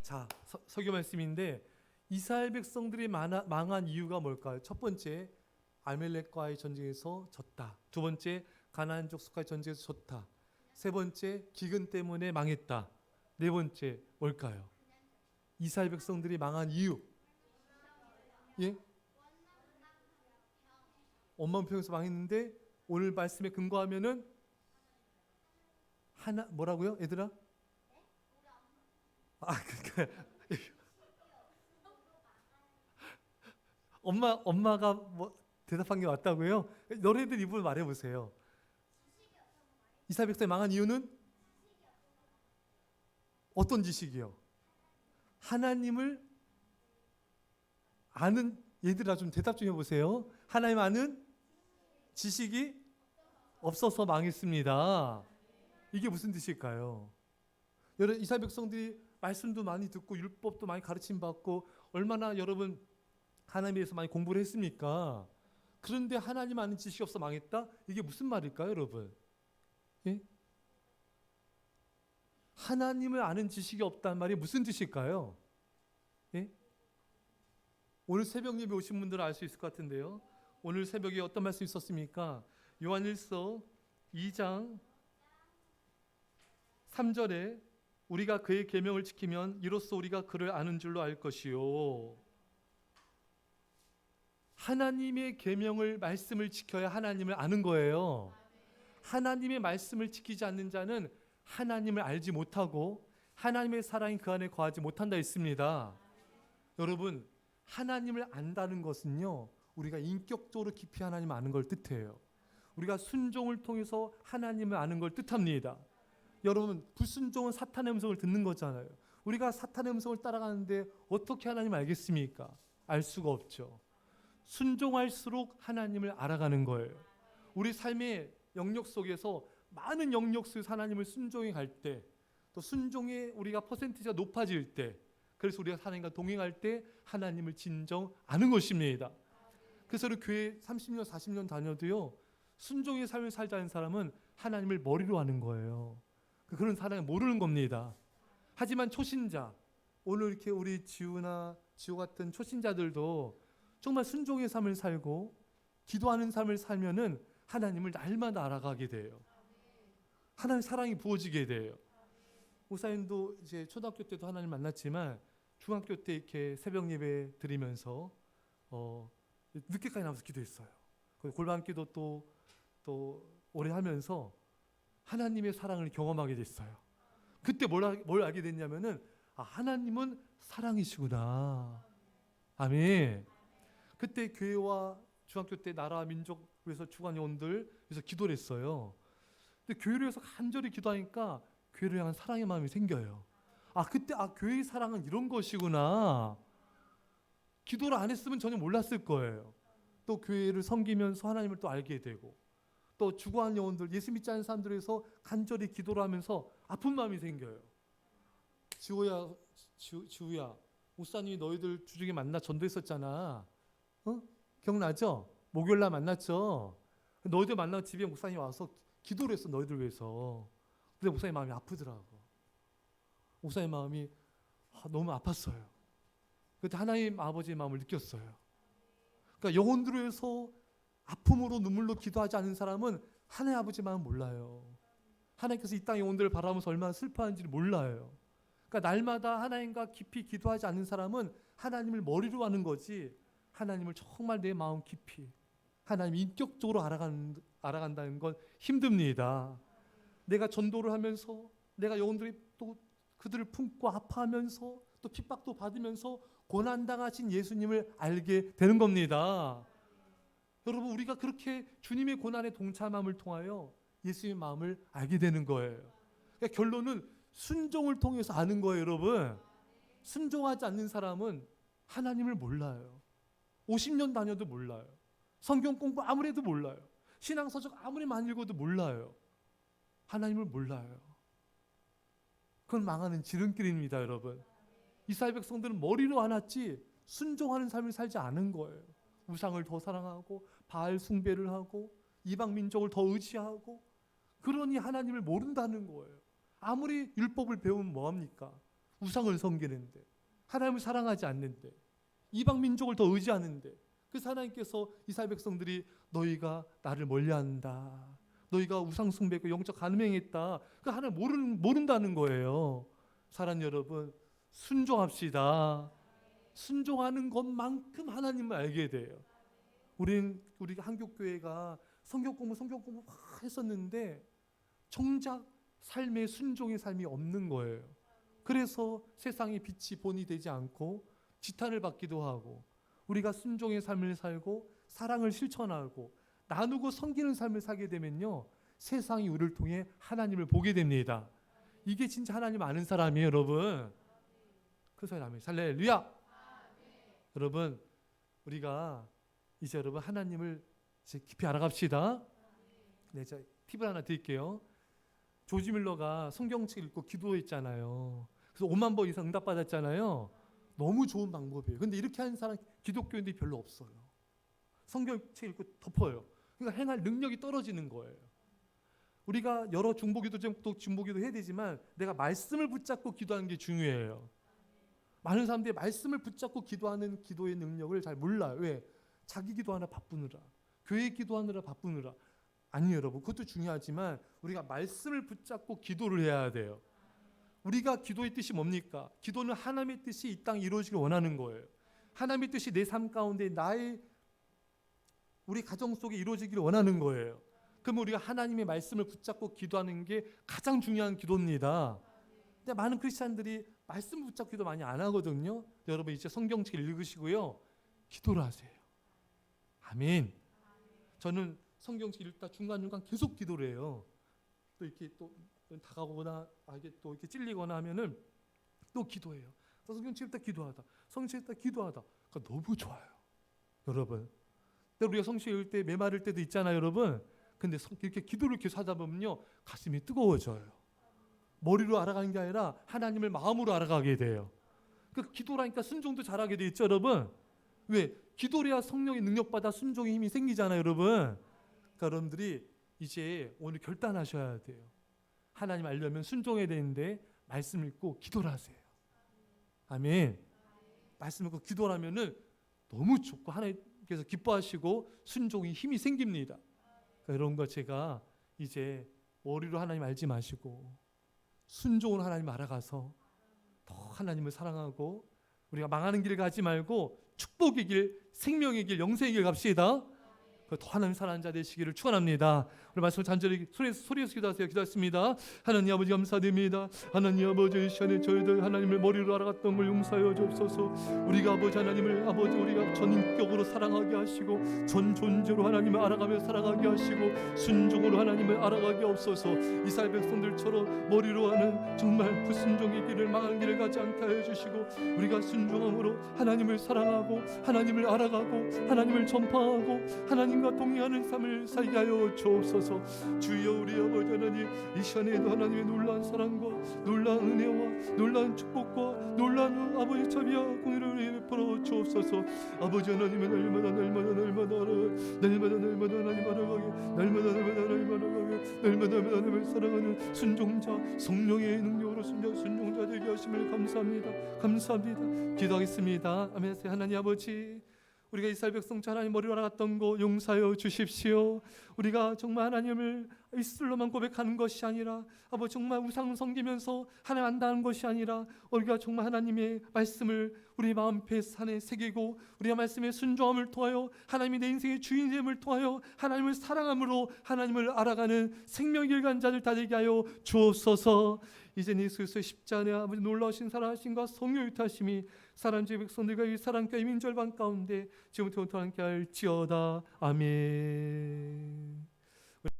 자, 설교 말씀인데 이스라엘 백성들이 망한 이유가 뭘까요? 첫 번째, 아멜렉과의 전쟁에서 졌다. 두 번째, 가나안 족속과의 전쟁에서 졌다. 세 번째, 기근 때문에 망했다. 네 번째, 뭘까요? 이스라엘 백성들이 망한 이유. 예? 원망평에서 망했는데 오늘 말씀에 근거하면은 하나 뭐라고요, 얘들아? 그러니까 엄마가 뭐 대답한 게 맞다고요? 너네들 입으로 말해 보세요. 이스라엘 백성이 망한 이유는 어떤 지식이요? 하나님을 아는, 얘들아 좀 대답 좀 해보세요. 하나님 아는 지식이 없어서 망했습니다. 이게 무슨 뜻일까요? 여러분, 이스라엘 백성들이 말씀도 많이 듣고 율법도 많이 가르침 받고 얼마나 여러분 하나님에 대해서 많이 공부를 했습니까? 그런데 하나님 아는 지식이 없어 망했다? 이게 무슨 말일까요, 여러분? 예? 하나님을 아는 지식이 없다는 말이 무슨 뜻일까요? 예? 오늘 새벽 예배 오신 분들은 알 수 있을 것 같은데요. 오늘 새벽에 어떤 말씀이 있었습니까? 요한일서 2장 3절에 우리가 그의 계명을 지키면 이로써 우리가 그를 아는 줄로 알 것이요. 하나님의 계명을 말씀을 지켜야 하나님을 아는 거예요. 하나님의 말씀을 지키지 않는 자는 하나님을 알지 못하고 하나님의 사랑이 그 안에 거하지 못한다 했습니다. 여러분, 하나님을 안다는 것은요, 우리가 인격적으로 깊이 하나님을 아는 걸 뜻해요. 우리가 순종을 통해서 하나님을 아는 걸 뜻합니다. 여러분, 불순종은 사탄의 음성을 듣는 거잖아요. 우리가 사탄의 음성을 따라가는데 어떻게 하나님을 알겠습니까? 알 수가 없죠. 순종할수록 하나님을 알아가는 거예요. 우리 삶의 영역 속에서 많은 영역 속에서 하나님을 순종해 갈 때, 또 순종의 우리가 퍼센티지가 높아질 때, 그래서 우리가 하나님과 동행할 때 하나님을 진정 아는 것입니다. 그래서 우리 교회 30년 40년 다녀도요, 순종의 삶을 살자는 사람은 하나님을 머리로 아는 거예요. 그런 사람이 모르는 겁니다. 하지만 초신자, 오늘 이렇게 우리 지우 같은 초신자들도 정말 순종의 삶을 살고 기도하는 삶을 살면은 하나님을 날마다 알아가게 돼요. 하나님의 사랑이 부어지게 돼요. 목사님도 이제 초등학교 때도 하나님 만났지만 중학교 때 이렇게 새벽 예배 드리면서 늦게까지 나와서 기도했어요. 골방기도 또 오래 하면서 하나님의 사랑을 경험하게 됐어요. 그때 뭘 알게 됐냐면은 하나님은 사랑이시구나. 아멘. 그때 교회와 중학교 때 나라 민족 위해서 주간 요원들 위해서 기도를 했어요. 근데 교회를 위해서 간절히 기도하니까 교회를 향한 사랑의 마음이 생겨요. 그때 교회의 사랑은 이런 것이구나. 기도를 안 했으면 전혀 몰랐을 거예요. 또 교회를 섬기면서 하나님을 또 알게 되고, 또 주구한 영혼들, 예수 믿지 않는 사람들에서 간절히 기도를 하면서 아픈 마음이 생겨요. 지우야, 목사님이 너희들 주중에 만나 전도했었잖아. 기억나죠? 목요일날 만났죠? 너희들 만나고 집에 목사님 와서 기도를 했어, 너희들 위해서. 근데 목사님 마음이 아프더라고. 목사님 마음이 너무 아팠어요. 그때 하나님 아버지의 마음을 느꼈어요. 그러니까 영혼들을 위해서 아픔으로 눈물로 기도하지 않는 사람은 하나님 아버지 마음 몰라요. 하나님께서 이 땅 영혼들을 바라보면서 얼마나 슬퍼하는지를 몰라요. 그러니까 날마다 하나님과 깊이 기도하지 않는 사람은 하나님을 머리로 하는 거지, 하나님을 정말 내 마음 깊이 하나님 인격적으로 알아간다는 건 힘듭니다. 내가 전도를 하면서 내가 영혼들이 또 그들을 품고 아파하면서 또 핍박도 받으면서 고난당하신 예수님을 알게 되는 겁니다. 여러분, 우리가 그렇게 주님의 고난에 동참함을 통하여 예수님의 마음을 알게 되는 거예요. 그러니까 결론은 순종을 통해서 아는 거예요, 여러분. 순종하지 않는 사람은 하나님을 몰라요. 50년 다녀도 몰라요. 성경 공부 아무리 해도 몰라요. 신앙서적 아무리 많이 읽어도 몰라요. 하나님을 몰라요. 그건 망하는 지름길입니다, 여러분. 이스라엘 백성들은 머리로 안았지 순종하는 삶을 살지 않은 거예요. 우상을 더 사랑하고 바알 숭배를 하고 이방 민족을 더 의지하고, 그러니 하나님을 모른다는 거예요. 아무리 율법을 배우면 뭐합니까? 우상을 섬기는데, 하나님을 사랑하지 않는데, 이방 민족을 더 의지하는데, 그래서 하나님께서 이스라엘 백성들이 너희가 나를 멀리한다, 너희가 우상 숭배고 영적 간음행했다, 그 하나님 모른다는 거예요. 사랑하는 여러분, 순종합시다. 순종하는 것만큼 하나님을 알게 돼요. 우리 한국교회가 성경 공부 막 했었는데 정작 삶의 순종의 삶이 없는 거예요. 그래서 세상의 빛이 본이 되지 않고 지탄을 받기도 하고, 우리가 순종의 삶을 살고 사랑을 실천하고 나누고 섬기는 삶을 살게 되면요, 세상이 우리를 통해 하나님을 보게 됩니다. 이게 진짜 하나님 아는 사람이에요, 여러분. 그 사람이 할렐루야. 여러분, 우리가 이제 여러분 하나님을 이제 깊이 알아갑시다. 네, 제가 팁을 하나 드릴게요. 조지 밀러가 성경책 읽고 기도했잖아요. 그래서 5만 번 이상 응답받았잖아요. 너무 좋은 방법이에요. 근데 이렇게 하는 사람 기독교인들이 별로 없어요. 성경책 읽고 덮어요. 그러니까 행할 능력이 떨어지는 거예요. 우리가 여러 중보기도 중보기도 해야 되지만 내가 말씀을 붙잡고 기도하는 게 중요해요. 많은 사람들이 말씀을 붙잡고 기도하는 기도의 능력을 잘 몰라요. 왜? 자기 기도하느라 바쁘느라, 교회 기도하느라 바쁘느라. 아니요, 여러분, 그것도 중요하지만 우리가 말씀을 붙잡고 기도를 해야 돼요. 우리가 기도의 뜻이 뭡니까? 기도는 하나님의 뜻이 이 땅에 이루어지길 원하는 거예요. 하나님의 뜻이 내 삶 가운데 우리 가정 속에 이루어지길 원하는 거예요. 그럼 우리가 하나님의 말씀을 붙잡고 기도하는 게 가장 중요한 기도입니다. 근데 많은 크리스찬들이 말씀 붙잡고 기도 많이 안 하거든요. 여러분, 이제 성경책 읽으시고요, 기도를 하세요. 아멘. 저는 성경책 읽다 중간중간 계속 기도를 해요. 또 이렇게 또 다가오거나 이게 또 이렇게 찔리거나 하면은 또 기도해요. 또 성경책 읽다 기도하다, 성경책 읽다 기도하다. 그러니까 너무 좋아요, 여러분. 근데 우리가 성경책 읽을 때 메마를 때도 있잖아요, 여러분. 근데 이렇게 기도를 계속 하다 보면요, 가슴이 뜨거워져요. 머리로 알아가는 게 아니라 하나님을 마음으로 알아가게 돼요. 그 기도라니까 순종도 잘하게 돼 있죠, 여러분. 왜? 기도를 해야 성령의 능력받아 순종의 힘이 생기잖아요, 여러분. 그러니까 여러분들이 이제 오늘 결단하셔야 돼요. 하나님 알려면 순종해야 되는데 말씀 읽고 기도를 하세요. 아멘. 말씀 읽고 기도를 하면은 너무 좋고 하나님께서 기뻐하시고 순종의 힘이 생깁니다. 그러니까 여러분과 제가 이제 머리로 하나님 알지 마시고 순종으로 하나님 알아가서 더 하나님을 사랑하고 우리가 망하는 길을 가지 말고 축복의 길, 생명의 길, 영생의 길 갑시다. 더 하나님 사랑하는 자 되시기를 축원합니다. 우리 말씀을 간절히 소리에서 기도하세요. 기도했습니다. 하나님 아버지 감사드립니다. 하나님 아버지, 이 시간에 저희들 하나님을 머리로 알아갔던 걸 용서하여 주옵소서. 우리가 아버지 하나님을 우리가 전인격으로 사랑하게 하시고 전 존재로 하나님을 알아가며 사랑하게 하시고 순종으로 하나님을 알아가게 없어서 이스라엘 백성들처럼 머리로 하는 정말 불순종의 길을, 망한 길을 가지 않게 하여 주시고 우리가 순종함으로 하나님을 사랑하고 하나님을 알아가고 하나님을 전파하고 하나님과 동행하는 삶을 살게 하여 주옵소서. 주여, 우리 아버지 하나님, 이 시간에도 하나님의 놀라운 사랑과 놀라운 은혜와 놀라운 축복과 놀라운 아버지 자비와 공의를 베풀어 주옵소서. 아버지 하나님은 날마다 하나님 알아가게, 날마다 하나님을 사랑하는 순종자, 성령의 능력으로 순종자 되게 하심을 감사합니다. 기도하겠습니다. 아멘. 하나님 아버지, 우리가 이스라엘 백성처럼 하나님 머리로 알아갔던 거 용서하여 주십시오. 우리가 정말 하나님을 입술로만 고백하는 것이 아니라 아버지 정말 우상 섬기면서 하나님 안다는 것이 아니라 우리가 정말 하나님의 말씀을 우리 마음 안에 새기고 우리가 말씀의 순종함을 통하여 하나님이 내 인생의 주인됨을 통하여 하나님을 사랑함으로 하나님을 알아가는 생명의 간 자들 다 되게 하여 주옵소서. 이제 예수 그리스도의 십자가의 아버지 놀라우신 사랑하심과 성령의 유타심이 사랑주의 백성들과 이 사랑교회 민절반 가운데 지금부터 함께 할지어다. 아멘.